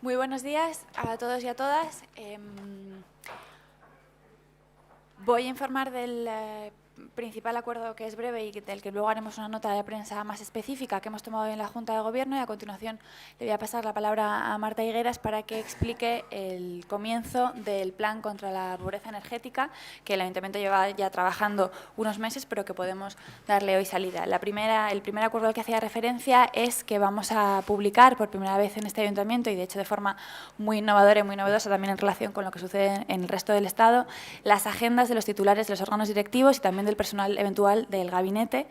Muy buenos días a todos y a todas. Voy a informar del principal acuerdo, que es breve y del que luego haremos una nota de prensa más específica que hemos tomado en la Junta de Gobierno, y a continuación le voy a pasar la palabra a Marta Higueras para que explique el comienzo del plan contra la pobreza energética, que el Ayuntamiento lleva ya trabajando unos meses, pero que podemos darle hoy salida. El primer acuerdo al que hacía referencia es que vamos a publicar por primera vez en este Ayuntamiento, y de hecho de forma muy innovadora y muy novedosa también en relación con lo que sucede en el resto del Estado, las agendas de los titulares de los órganos directivos y también del personal eventual del gabinete.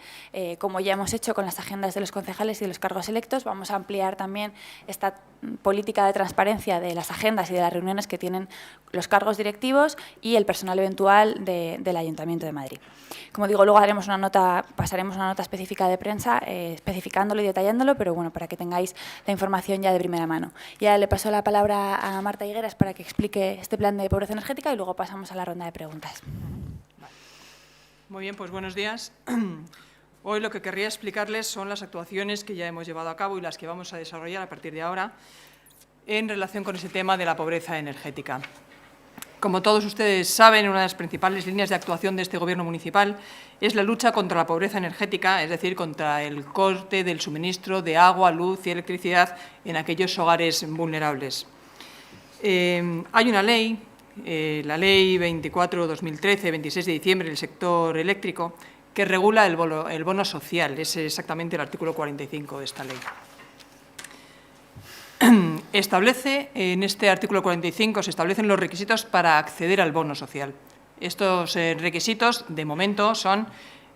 Como ya hemos hecho con las agendas de los concejales y de los cargos electos, vamos a ampliar también esta política de transparencia de las agendas y de las reuniones que tienen los cargos directivos y el personal eventual del Ayuntamiento de Madrid. Como digo, luego pasaremos una nota específica de prensa especificándolo y detallándolo, pero bueno, para que tengáis la información ya de primera mano. Ya le paso la palabra a Marta Higueras para que explique este plan de pobreza energética y luego pasamos a la ronda de preguntas. Muy bien, pues buenos días. Hoy lo que querría explicarles son las actuaciones que ya hemos llevado a cabo y las que vamos a desarrollar a partir de ahora en relación con ese tema de la pobreza energética. Como todos ustedes saben, una de las principales líneas de actuación de este Gobierno municipal es la lucha contra la pobreza energética, es decir, contra el corte del suministro de agua, luz y electricidad en aquellos hogares vulnerables. Hay una ley, la Ley 24/2013, 26 de diciembre, del sector eléctrico, que regula el bono social. Es exactamente el artículo 45 de esta ley. En este artículo 45 se establecen los requisitos para acceder al bono social. Estos requisitos, de momento, son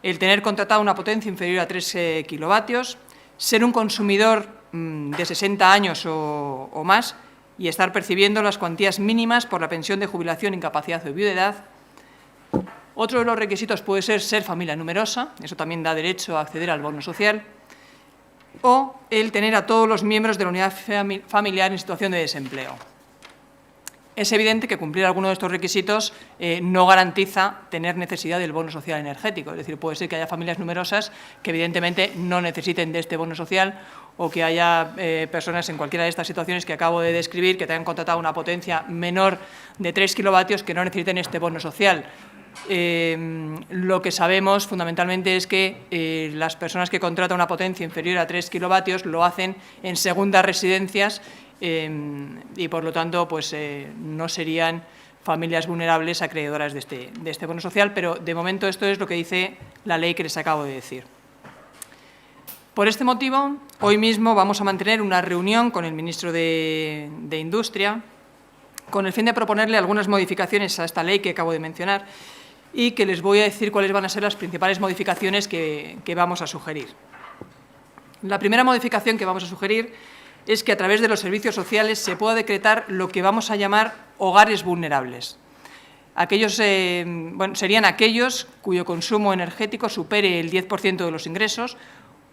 el tener contratada una potencia inferior a 3 kilovatios, ser un consumidor de 60 años o más y estar percibiendo las cuantías mínimas por la pensión de jubilación, incapacidad o viudedad. Otro de los requisitos puede ser familia numerosa, eso también da derecho a acceder al bono social, o el tener a todos los miembros de la unidad familiar en situación de desempleo. Es evidente que cumplir alguno de estos requisitos no garantiza tener necesidad del bono social energético. Es decir, puede ser que haya familias numerosas que evidentemente no necesiten de este bono social, o que haya personas en cualquiera de estas situaciones que acabo de describir que tengan contratado una potencia menor de 3 kilovatios que no necesiten este bono social. Lo que sabemos fundamentalmente es que las personas que contratan una potencia inferior a 3 kilovatios lo hacen en segundas residencias y, por lo tanto, pues, no serían familias vulnerables acreedoras de este bono social, pero de momento esto es lo que dice la ley que les acabo de decir. Por este motivo, hoy mismo vamos a mantener una reunión con el ministro de Industria con el fin de proponerle algunas modificaciones a esta ley que acabo de mencionar y que les voy a decir cuáles van a ser las principales modificaciones que vamos a sugerir. La primera modificación que vamos a sugerir es que a través de los servicios sociales se pueda decretar lo que vamos a llamar hogares vulnerables. Serían aquellos cuyo consumo energético supere el 10% de los ingresos,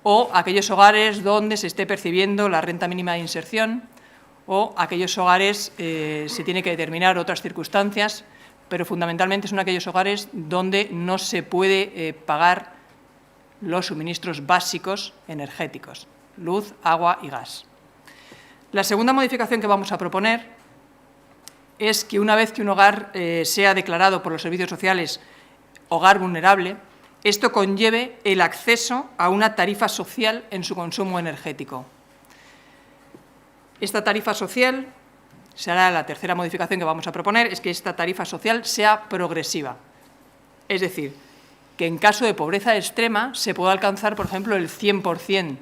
o aquellos hogares donde se esté percibiendo la renta mínima de inserción, o aquellos hogares, se tiene que determinar otras circunstancias, pero fundamentalmente son aquellos hogares donde no se puede pagar los suministros básicos energéticos, luz, agua y gas. La segunda modificación que vamos a proponer es que una vez que un hogar sea declarado por los servicios sociales hogar vulnerable, esto conlleve el acceso a una tarifa social en su consumo energético. Esta tarifa social, será la tercera modificación que vamos a proponer, es que esta tarifa social sea progresiva. Es decir, que en caso de pobreza extrema se pueda alcanzar, por ejemplo, el 100%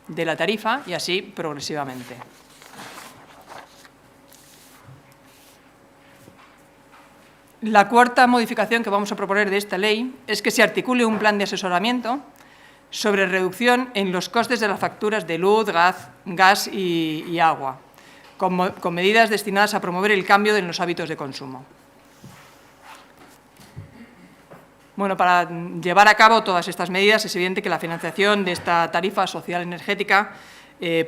de la tarifa y así progresivamente. La cuarta modificación que vamos a proponer de esta ley es que se articule un plan de asesoramiento sobre reducción en los costes de las facturas de luz, gas y agua, con medidas destinadas a promover el cambio en los hábitos de consumo. Bueno, para llevar a cabo todas estas medidas es evidente que la financiación de esta tarifa social energética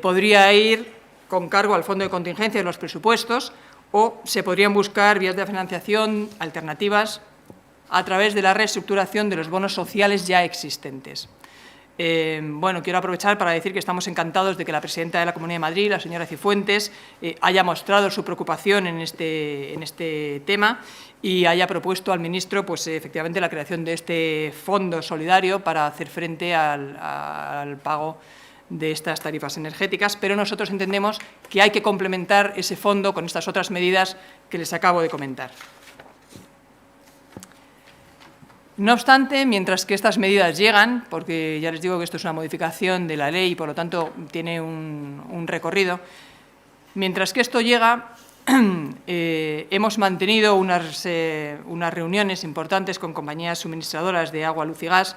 podría ir con cargo al fondo de contingencia de los presupuestos, o se podrían buscar vías de financiación alternativas a través de la reestructuración de los bonos sociales ya existentes. Bueno, quiero aprovechar para decir que estamos encantados de que la presidenta de la Comunidad de Madrid, la señora Cifuentes, haya mostrado su preocupación en este tema y haya propuesto al ministro, pues, efectivamente, la creación de este fondo solidario para hacer frente al pago de estas tarifas energéticas, pero nosotros entendemos que hay que complementar ese fondo con estas otras medidas que les acabo de comentar. No obstante, mientras que estas medidas llegan, porque ya les digo que esto es una modificación de la ley y, por lo tanto, tiene un recorrido, mientras que esto llega, hemos mantenido unas reuniones importantes con compañías suministradoras de agua, luz y gas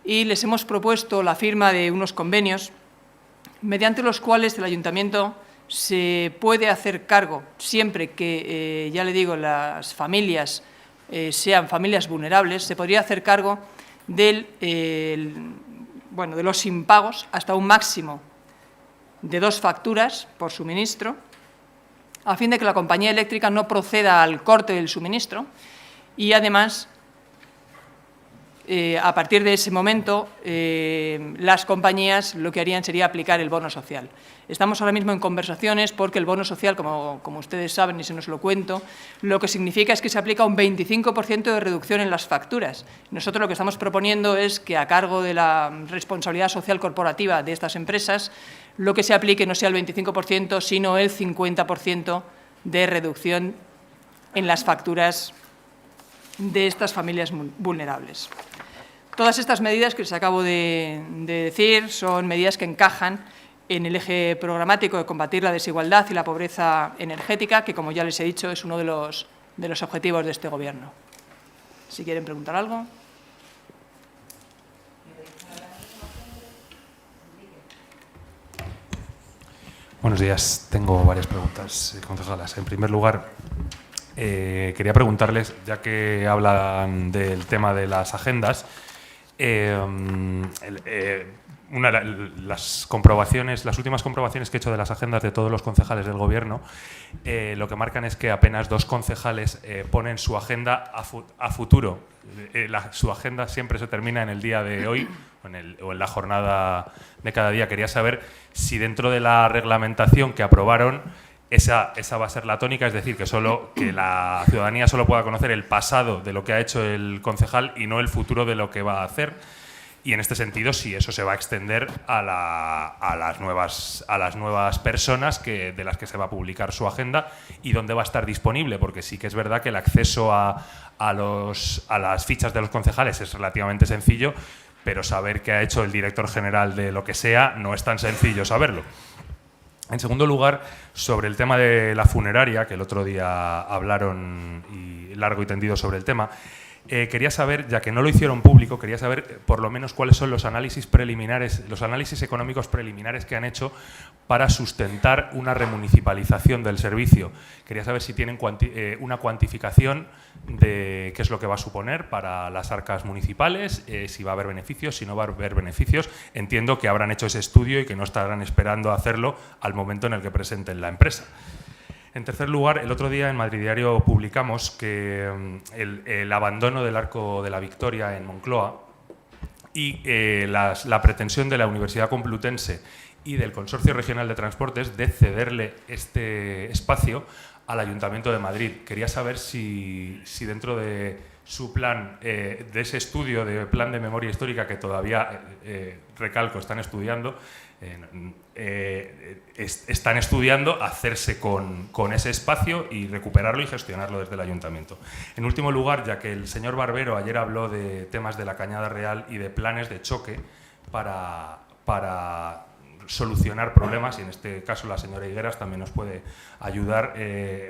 y les hemos propuesto la firma de unos convenios mediante los cuales el Ayuntamiento se puede hacer cargo, siempre que, ya le digo, las familias sean familias vulnerables, se podría hacer cargo de los impagos hasta un máximo de 2 facturas por suministro, a fin de que la compañía eléctrica no proceda al corte del suministro y, además, a partir de ese momento, las compañías lo que harían sería aplicar el bono social. Estamos ahora mismo en conversaciones porque el bono social, como ustedes saben y se nos lo cuento, lo que significa es que se aplica un 25% de reducción en las facturas. Nosotros lo que estamos proponiendo es que, a cargo de la responsabilidad social corporativa de estas empresas, lo que se aplique no sea el 25%, sino el 50% de reducción en las facturas de estas familias vulnerables. Todas estas medidas que les acabo de decir son medidas que encajan en el eje programático de combatir la desigualdad y la pobreza energética, que, como ya les he dicho, es uno de los objetivos de este Gobierno. Si quieren preguntar algo. Buenos días. Tengo varias preguntas, concejalas. En primer lugar, quería preguntarles, ya que hablan del tema de las agendas, las últimas comprobaciones que he hecho de las agendas de todos los concejales del Gobierno, lo que marcan es que apenas 2 concejales ponen su agenda a futuro. Su agenda siempre se termina en el día de hoy o en la jornada de cada día. Quería saber si dentro de la reglamentación que aprobaron esa va a ser la tónica, es decir, que la ciudadanía solo pueda conocer el pasado de lo que ha hecho el concejal y no el futuro de lo que va a hacer. Y, en este sentido, si eso se va a extender a las nuevas personas de las que se va a publicar su agenda y dónde va a estar disponible, porque sí que es verdad que el acceso a las fichas de los concejales es relativamente sencillo, pero saber qué ha hecho el director general de lo que sea no es tan sencillo saberlo. En segundo lugar, sobre el tema de la funeraria, que el otro día hablaron largo y tendido sobre el tema, quería saber, ya que no lo hicieron público, quería saber por lo menos cuáles son los análisis preliminares, los análisis económicos preliminares que han hecho para sustentar una remunicipalización del servicio. Quería saber si tienen una cuantificación de qué es lo que va a suponer para las arcas municipales, si va a haber beneficios, si no va a haber beneficios. Entiendo que habrán hecho ese estudio y que no estarán esperando a hacerlo al momento en el que presenten la empresa. En tercer lugar, el otro día en Madrid Diario publicamos que el abandono del Arco de la Victoria en Moncloa y la pretensión de la Universidad Complutense y del Consorcio Regional de Transportes de cederle este espacio al Ayuntamiento de Madrid. Quería saber si dentro de su plan, de ese estudio de plan de memoria histórica que todavía, recalco, están estudiando, están estudiando hacerse con ese espacio y recuperarlo y gestionarlo desde el Ayuntamiento. En último lugar, ya que el señor Barbero ayer habló de temas de la Cañada Real y de planes de choque para solucionar problemas, y en este caso la señora Higueras también nos puede ayudar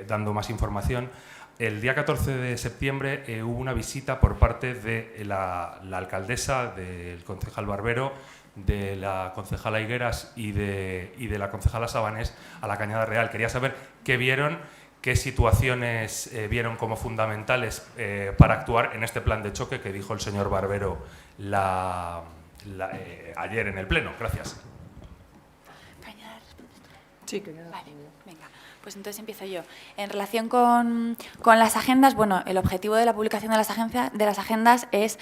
dando más información. El día 14 de septiembre hubo una visita por parte de la alcaldesa, del concejal Barbero, de la concejala Higueras y de la concejala Sabanés a la Cañada Real. Quería saber qué vieron, qué situaciones vieron como fundamentales para actuar en este plan de choque que dijo el señor Barbero ayer en el Pleno. Gracias. Sí, que queda. Vale, venga, pues entonces empiezo yo. En relación con las agendas, bueno, el objetivo de la publicación de las agendas es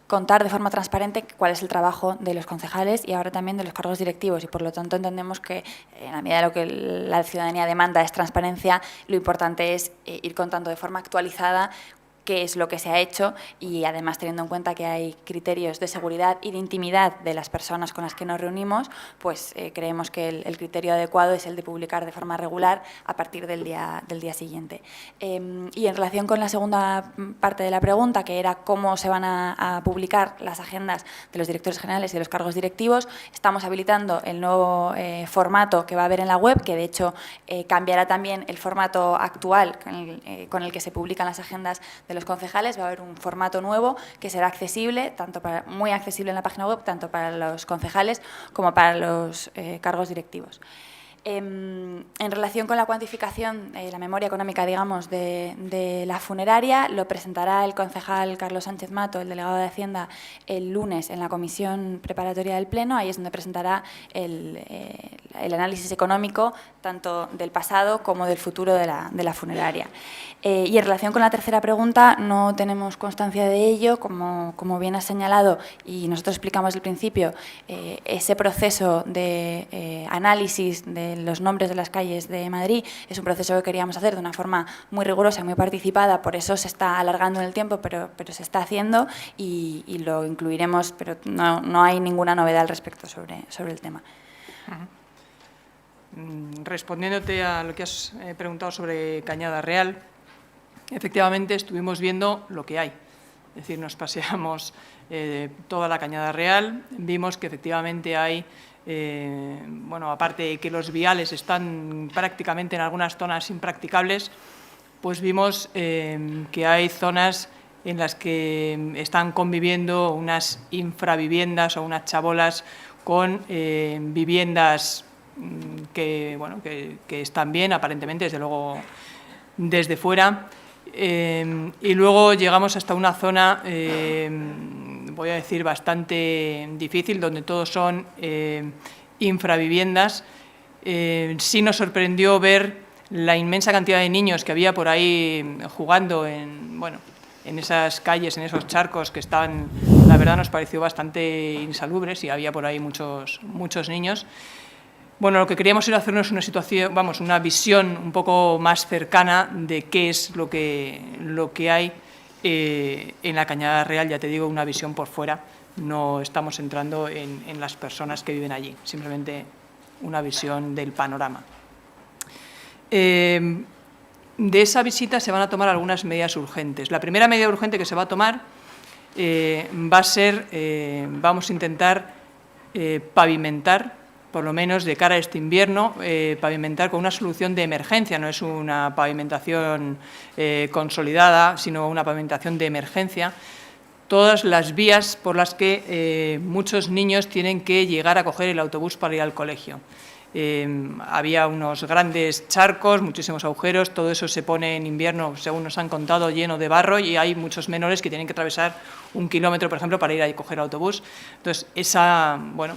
contar de forma transparente cuál es el trabajo de los concejales y ahora también de los cargos directivos, y por lo tanto entendemos que en la medida de lo que la ciudadanía demanda es transparencia, lo importante es ir contando de forma actualizada qué es lo que se ha hecho y además teniendo en cuenta que hay criterios de seguridad y de intimidad de las personas con las que nos reunimos, pues creemos que el criterio adecuado es el de publicar de forma regular a partir del día siguiente. Y en relación con la segunda parte de la pregunta, que era cómo se van a publicar las agendas de los directores generales y de los cargos directivos, estamos habilitando el nuevo formato que va a haber en la web, que de hecho cambiará también el formato actual con el que se publican las agendas de los concejales. Va a haber un formato nuevo que será accesible, muy accesible en la página web, tanto para los concejales como para los cargos directivos. En relación con la cuantificación, la memoria económica, digamos, de la funeraria, lo presentará el concejal Carlos Sánchez Mato, el delegado de Hacienda, el lunes en la comisión preparatoria del Pleno. Ahí es donde presentará el análisis económico tanto del pasado como del futuro de la funeraria. Y en relación con la tercera pregunta, no tenemos constancia de ello, como bien has señalado, y nosotros explicamos al principio, ese proceso de análisis de los nombres de las calles de Madrid es un proceso que queríamos hacer de una forma muy rigurosa y muy participada, por eso se está alargando en el tiempo, pero se está haciendo y lo incluiremos, pero no hay ninguna novedad al respecto sobre el tema. Respondiéndote a lo que has preguntado sobre Cañada Real, efectivamente estuvimos viendo lo que hay. Es decir, nos paseamos toda la Cañada Real, vimos que efectivamente hay, bueno, aparte de que los viales están prácticamente en algunas zonas impracticables, pues vimos que hay zonas en las que están conviviendo unas infraviviendas o unas chabolas con viviendas que, bueno, que están bien, aparentemente, desde luego, desde fuera. Y luego llegamos hasta una zona, voy a decir, bastante difícil, donde todos son infraviviendas. Sí nos sorprendió ver la inmensa cantidad de niños que había por ahí jugando en esas calles, en esos charcos que estaban, la verdad nos pareció bastante insalubres y había por ahí muchos niños. Bueno, lo que queríamos era hacernos una visión un poco más cercana de qué es lo que hay en la Cañada Real. Ya te digo, una visión por fuera. No estamos entrando en las personas que viven allí, simplemente una visión del panorama. De esa visita se van a tomar algunas medidas urgentes. La primera medida urgente que se va a tomar va a ser, vamos a intentar pavimentar, por lo menos de cara a este invierno, pavimentar con una solución de emergencia. No es una pavimentación consolidada, sino una pavimentación de emergencia. Todas las vías por las que muchos niños tienen que llegar a coger el autobús para ir al colegio. Había unos grandes charcos, muchísimos agujeros, todo eso se pone en invierno, según nos han contado, lleno de barro y hay muchos menores que tienen que atravesar 1 kilómetro, por ejemplo, para ir a coger el autobús. Entonces,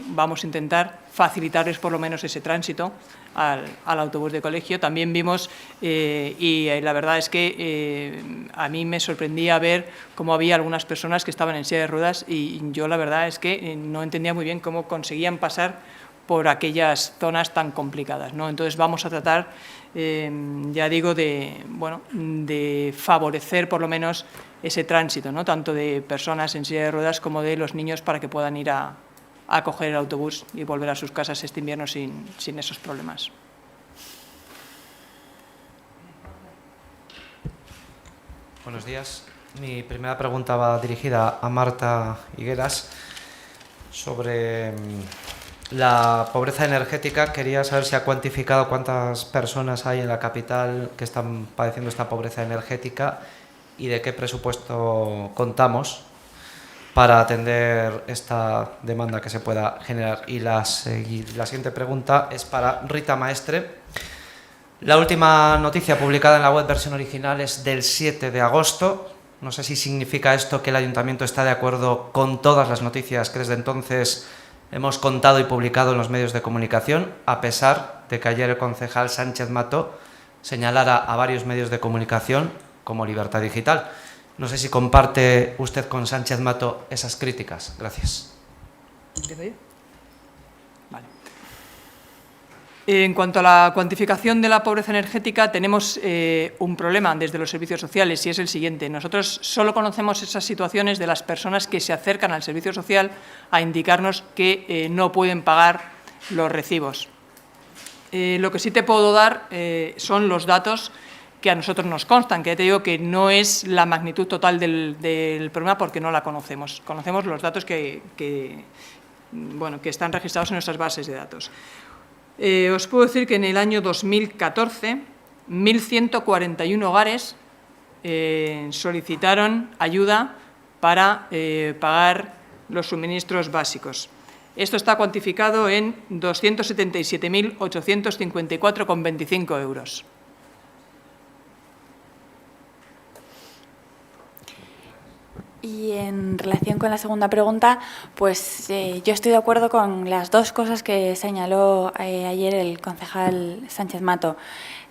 vamos a intentar facilitarles por lo menos ese tránsito al autobús de colegio. También vimos, y la verdad es que a mí me sorprendía ver cómo había algunas personas que estaban en silla de ruedas y yo la verdad es que no entendía muy bien cómo conseguían pasar por aquellas zonas tan complicadas, ¿no? Entonces vamos a tratar, ya digo, de favorecer por lo menos ese tránsito, ¿no? Tanto de personas en silla de ruedas como de los niños para que puedan ir a coger el autobús y volver a sus casas este invierno sin esos problemas. Buenos días. Mi primera pregunta va dirigida a Marta Higueras sobre la pobreza energética. Quería saber si ha cuantificado cuántas personas hay en la capital que están padeciendo esta pobreza energética y de qué presupuesto contamos para atender esta demanda que se pueda generar. Y la siguiente pregunta es para Rita Maestre. La última noticia publicada en la web versión original es del 7 de agosto. No sé si significa esto que el Ayuntamiento está de acuerdo con todas las noticias que desde entonces hemos contado y publicado en los medios de comunicación, a pesar de que ayer el concejal Sánchez Mato señalara a varios medios de comunicación como Libertad Digital. No sé si comparte usted con Sánchez Mato esas críticas. Gracias. Vale. En cuanto a la cuantificación de la pobreza energética, tenemos un problema desde los servicios sociales y es el siguiente. Nosotros solo conocemos esas situaciones de las personas que se acercan al servicio social a indicarnos que no pueden pagar los recibos. Lo que sí te puedo dar son los datos que a nosotros nos constan, que ya te digo que no es la magnitud total del problema porque no la conocemos. Conocemos los datos que están registrados en nuestras bases de datos. Os puedo decir que en el año 2014, 1.141 hogares solicitaron ayuda para pagar los suministros básicos. Esto está cuantificado en 277.854,25 euros. Y en relación con la segunda pregunta, pues yo estoy de acuerdo con las dos cosas que señaló ayer el concejal Sánchez Mato.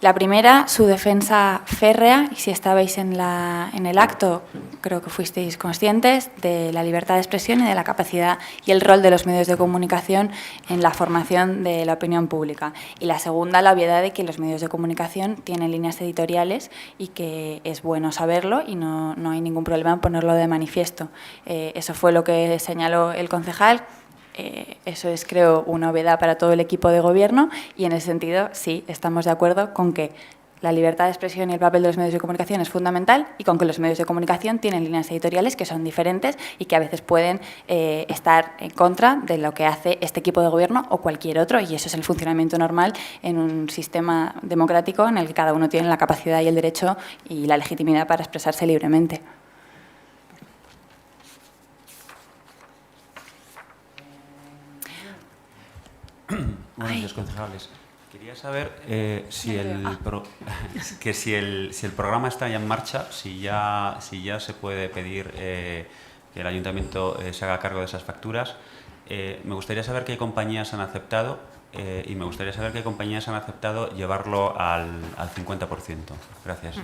La primera, su defensa férrea, y si estabais en el acto, creo que fuisteis conscientes de la libertad de expresión y de la capacidad y el rol de los medios de comunicación en la formación de la opinión pública. Y la segunda, la obviedad de que los medios de comunicación tienen líneas editoriales y que es bueno saberlo y no hay ningún problema en ponerlo de manifiesto. Eso fue lo que señaló el concejal. Eso es, creo, una novedad para todo el equipo de gobierno y en ese sentido sí estamos de acuerdo con que la libertad de expresión y el papel de los medios de comunicación es fundamental y con que los medios de comunicación tienen líneas editoriales que son diferentes y que a veces pueden estar en contra de lo que hace este equipo de gobierno o cualquier otro, y eso es el funcionamiento normal en un sistema democrático en el que cada uno tiene la capacidad y el derecho y la legitimidad para expresarse libremente. Buenos días, concejales. Quería saber si el programa está ya en marcha, si ya se puede pedir que el ayuntamiento se haga cargo de esas facturas. Me gustaría saber qué compañías han aceptado y me gustaría saber qué compañías han aceptado llevarlo al 50%. Gracias.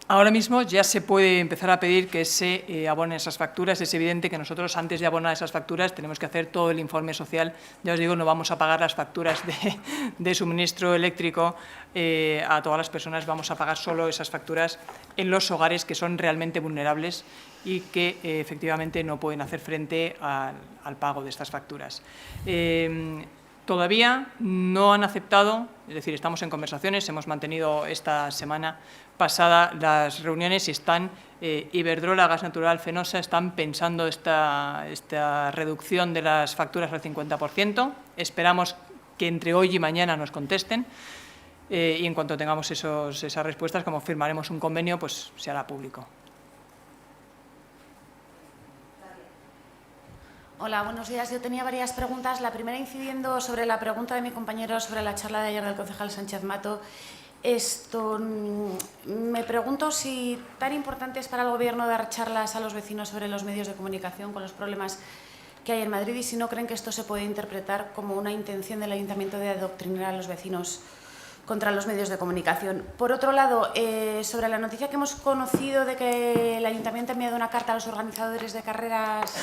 Ahora mismo ya se puede empezar a pedir que se abonen esas facturas. Es evidente que nosotros, antes de abonar esas facturas, tenemos que hacer todo el informe social. Ya os digo, no vamos a pagar las facturas de suministro eléctrico a todas las personas, vamos a pagar solo esas facturas en los hogares que son realmente vulnerables y que efectivamente no pueden hacer frente al pago de estas facturas. Todavía no han aceptado, es decir, estamos en conversaciones, hemos mantenido esta semana pasada las reuniones y están Iberdrola, Gas Natural, Fenosa, están pensando esta reducción de las facturas al 50%. Esperamos que entre hoy y mañana nos contesten y en cuanto tengamos esas respuestas, como firmaremos un convenio, pues se hará público. Hola, buenos días. Yo tenía varias preguntas. La primera, incidiendo sobre la pregunta de mi compañero sobre la charla de ayer del concejal Sánchez Mato. Me pregunto si tan importante es para el Gobierno dar charlas a los vecinos sobre los medios de comunicación con los problemas que hay en Madrid y si no creen que esto se puede interpretar como una intención del Ayuntamiento de adoctrinar a los vecinos contra los medios de comunicación. Por otro lado, sobre la noticia que hemos conocido de que el Ayuntamiento ha enviado una carta a los organizadores de carreras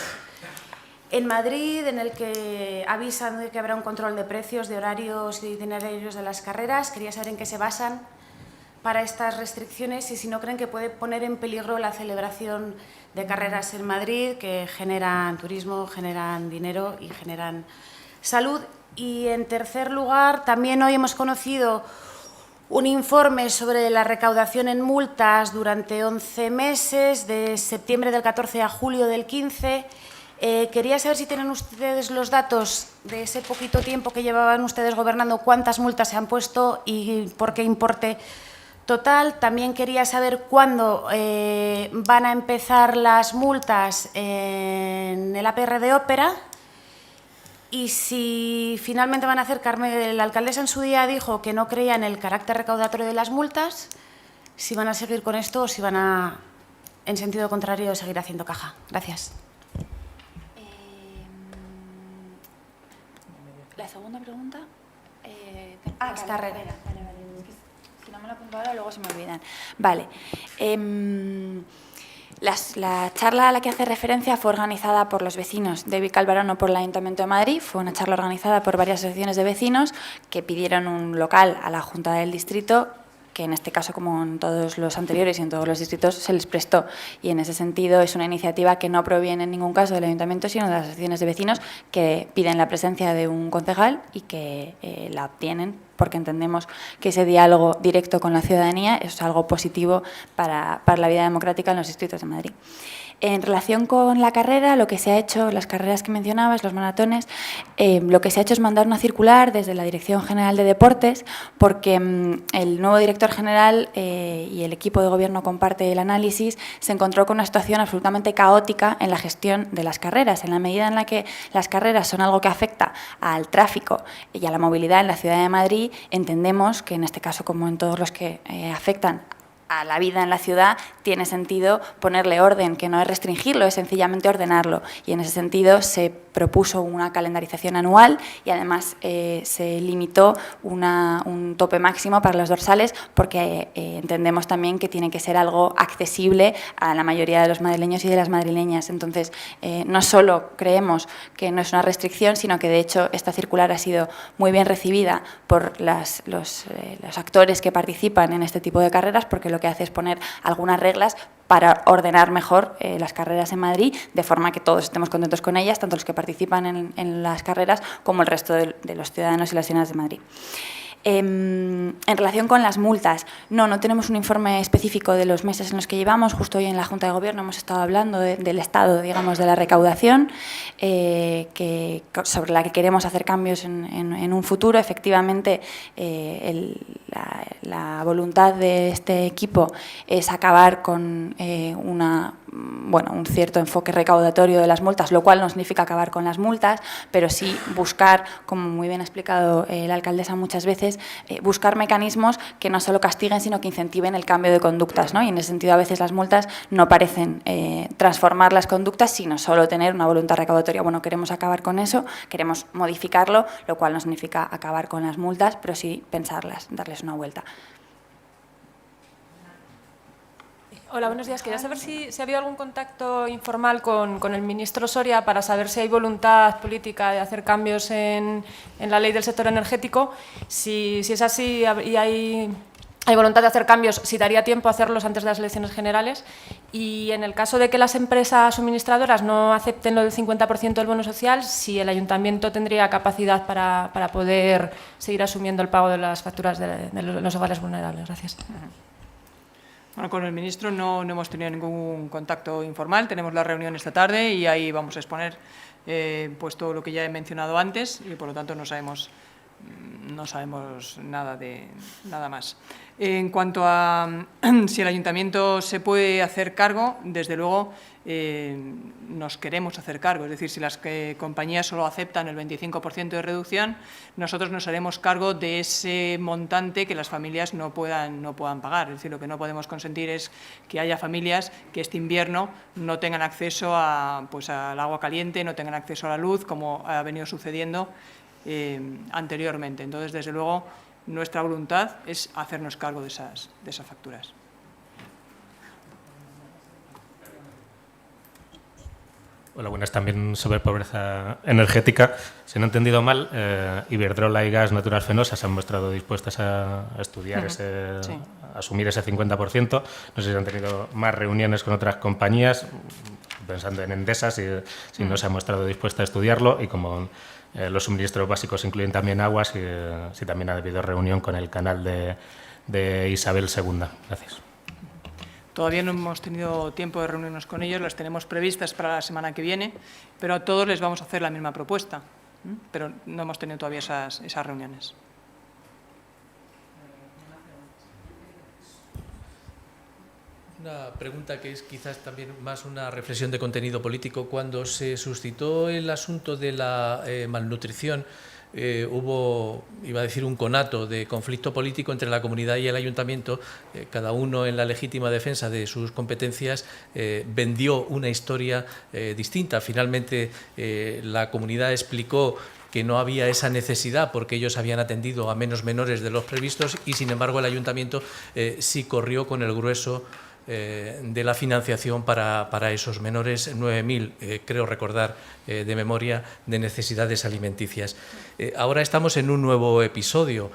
en Madrid, en el que avisan de que habrá un control de precios, de horarios y de itinerarios de las carreras. Quería saber en qué se basan para estas restricciones y si no creen que puede poner en peligro la celebración de carreras en Madrid, que generan turismo, generan dinero y generan salud. Y en tercer lugar, también hoy hemos conocido un informe sobre la recaudación en multas durante 11 meses, de septiembre del 14 a julio del 15. Quería saber si tienen ustedes los datos de ese poquito tiempo que llevaban ustedes gobernando, cuántas multas se han puesto y por qué importe total. También quería saber cuándo van a empezar las multas en el APR de Ópera y si finalmente van a hacer, la alcaldesa en su día dijo que no creía en el carácter recaudatorio de las multas, si van a seguir con esto o si van a, en sentido contrario, seguir haciendo caja. Gracias. La segunda pregunta. Las carreras. Vale. Es que si no me lo apunto ahora, luego se me olvidan. Vale. La charla a la que hace referencia fue organizada por los vecinos de Vicálvaro, por el Ayuntamiento de Madrid. Fue una charla organizada por varias asociaciones de vecinos que pidieron un local a la Junta del Distrito, que en este caso, como en todos los anteriores y en todos los distritos, se les prestó. Y en ese sentido es una iniciativa que no proviene en ningún caso del Ayuntamiento, sino de las asociaciones de vecinos que piden la presencia de un concejal y que la obtienen, porque entendemos que ese diálogo directo con la ciudadanía es algo positivo para la vida democrática en los distritos de Madrid. En relación con la carrera, lo que se ha hecho, las carreras que mencionabas, los maratones, lo que se ha hecho es mandar una circular desde la Dirección General de Deportes, porque el nuevo director general y el equipo de gobierno comparte el análisis, se encontró con una situación absolutamente caótica en la gestión de las carreras. En la medida en la que las carreras son algo que afecta al tráfico y a la movilidad en la ciudad de Madrid, entendemos que en este caso, como en todos los que afectan a la vida en la ciudad, tiene sentido ponerle orden, que no es restringirlo, es sencillamente ordenarlo. Y en ese sentido se propuso una calendarización anual y además se limitó un tope máximo para los dorsales, porque entendemos también que tiene que ser algo accesible a la mayoría de los madrileños y de las madrileñas. Entonces, no solo creemos que no es una restricción, sino que de hecho esta circular ha sido muy bien recibida por los actores que participan en este tipo de carreras, porque lo que hace es poner algunas reglas para ordenar mejor las carreras en Madrid, de forma que todos estemos contentos con ellas, tanto los que participan en las carreras como el resto de los ciudadanos y las ciudadanas de Madrid. En relación con las multas, no tenemos un informe específico de los meses en los que llevamos. Justo hoy en la Junta de Gobierno hemos estado hablando del estado, digamos, de la recaudación, sobre la que queremos hacer cambios en un futuro. Efectivamente, la voluntad de este equipo es acabar con un cierto enfoque recaudatorio de las multas, lo cual no significa acabar con las multas, pero sí buscar, como muy bien ha explicado la alcaldesa muchas veces, buscar mecanismos que no solo castiguen, sino que incentiven el cambio de conductas, ¿no? Y en ese sentido a veces las multas no parecen transformar las conductas, sino solo tener una voluntad recaudatoria. Bueno, queremos acabar con eso, queremos modificarlo, lo cual no significa acabar con las multas, pero sí pensarlas, darles una vuelta. Hola, buenos días. Quería saber si ha habido algún contacto informal con el ministro Soria para saber si hay voluntad política de hacer cambios en la ley del sector energético. Si es así y hay voluntad de hacer cambios, si daría tiempo a hacerlos antes de las elecciones generales. Y en el caso de que las empresas suministradoras no acepten lo del 50% del bono social, si el ayuntamiento tendría capacidad para poder seguir asumiendo el pago de las facturas de los hogares vulnerables. Gracias. Bueno, con el ministro no hemos tenido ningún contacto informal. Tenemos la reunión esta tarde y ahí vamos a exponer pues todo lo que ya he mencionado antes y por lo tanto no sabemos nada más. En cuanto a si el ayuntamiento se puede hacer cargo, desde luego nos queremos hacer cargo. Es decir, si las compañías solo aceptan el 25% de reducción, nosotros nos haremos cargo de ese montante que las familias no puedan pagar. Es decir, lo que no podemos consentir es que haya familias que este invierno no tengan acceso al agua caliente, no tengan acceso a la luz, como ha venido sucediendo anteriormente. Entonces, desde luego, nuestra voluntad es hacernos cargo de esas facturas. Hola, buenas. También sobre pobreza energética. Si no he entendido mal, Iberdrola y Gas Natural Fenosa se han mostrado dispuestas a estudiar a asumir ese 50%. No sé si han tenido más reuniones con otras compañías, pensando en Endesa, si no se ha mostrado dispuesta a estudiarlo, y como los suministros básicos incluyen también aguas, si también ha habido reunión con el canal de Isabel II. Gracias. Todavía no hemos tenido tiempo de reunirnos con ellos, las tenemos previstas para la semana que viene, pero a todos les vamos a hacer la misma propuesta, pero no hemos tenido todavía esas reuniones. Una pregunta que es quizás también más una reflexión de contenido político. Cuando se suscitó el asunto de la malnutrición, hubo, iba a decir, un conato de conflicto político entre la comunidad y el ayuntamiento. Cada uno, en la legítima defensa de sus competencias, vendió una historia distinta. Finalmente, la comunidad explicó que no había esa necesidad porque ellos habían atendido a menos menores de los previstos y, sin embargo, el ayuntamiento sí corrió con el grueso de la financiación para esos menores, 9.000, creo recordar de memoria, de necesidades alimenticias. Ahora estamos en un nuevo episodio.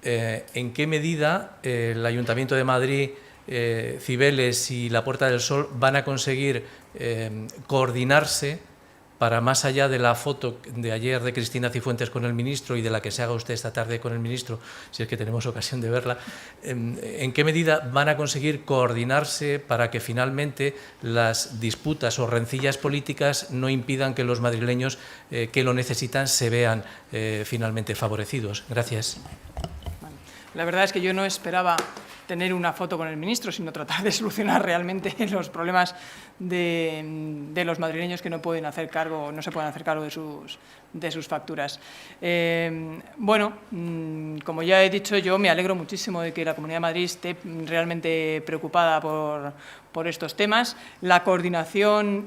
¿En qué medida el Ayuntamiento de Madrid, Cibeles y la Puerta del Sol van a conseguir coordinarse para, más allá de la foto de ayer de Cristina Cifuentes con el ministro y de la que se haga usted esta tarde con el ministro, si es que tenemos ocasión de verla, ¿en qué medida van a conseguir coordinarse para que finalmente las disputas o rencillas políticas no impidan que los madrileños que lo necesitan se vean finalmente favorecidos? Gracias. La verdad es que yo no esperaba tener una foto con el ministro, sino tratar de solucionar realmente los problemas de los madrileños que no pueden hacer cargo, no se pueden hacer cargo de sus facturas. Bueno, como ya he dicho, yo me alegro muchísimo de que la Comunidad de Madrid esté realmente preocupada por estos temas. La coordinación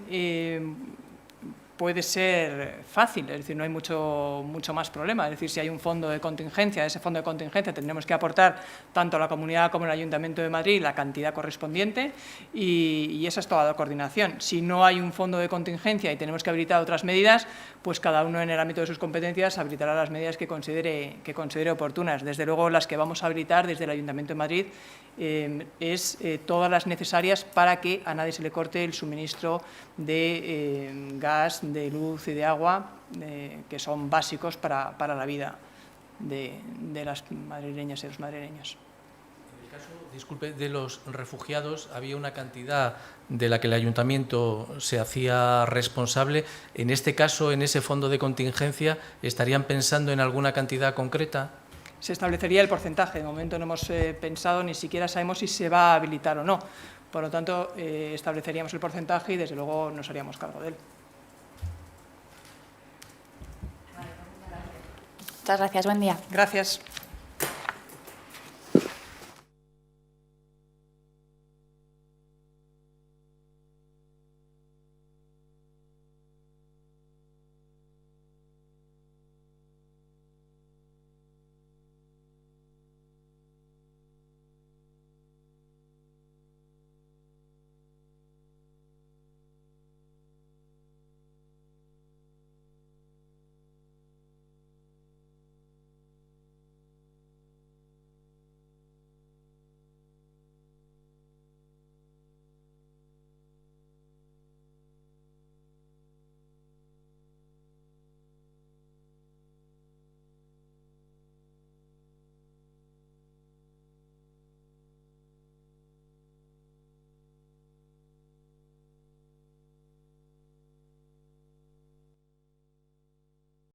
puede ser fácil, es decir, no hay mucho más problema. Es decir, si hay un fondo de contingencia, ese fondo de contingencia tendremos que aportar tanto a la Comunidad como al Ayuntamiento de Madrid la cantidad correspondiente y esa es toda la coordinación. Si no hay un fondo de contingencia y tenemos que habilitar otras medidas, pues cada uno en el ámbito de sus competencias habilitará las medidas que considere oportunas. Desde luego, las que vamos a habilitar desde el Ayuntamiento de Madrid es todas las necesarias para que a nadie se le corte el suministro de gas, de luz y de agua, que son básicos para la vida de las madrileñas y los madrileños. En el caso, disculpe, de los refugiados, había una cantidad de la que el ayuntamiento se hacía responsable. En este caso, en ese fondo de contingencia, ¿estarían pensando en alguna cantidad concreta? Se establecería el porcentaje. De momento no hemos pensado, ni siquiera sabemos si se va a habilitar o no. Por lo tanto, estableceríamos el porcentaje y, desde luego, nos haríamos cargo de él. Muchas gracias. Buen día. Gracias.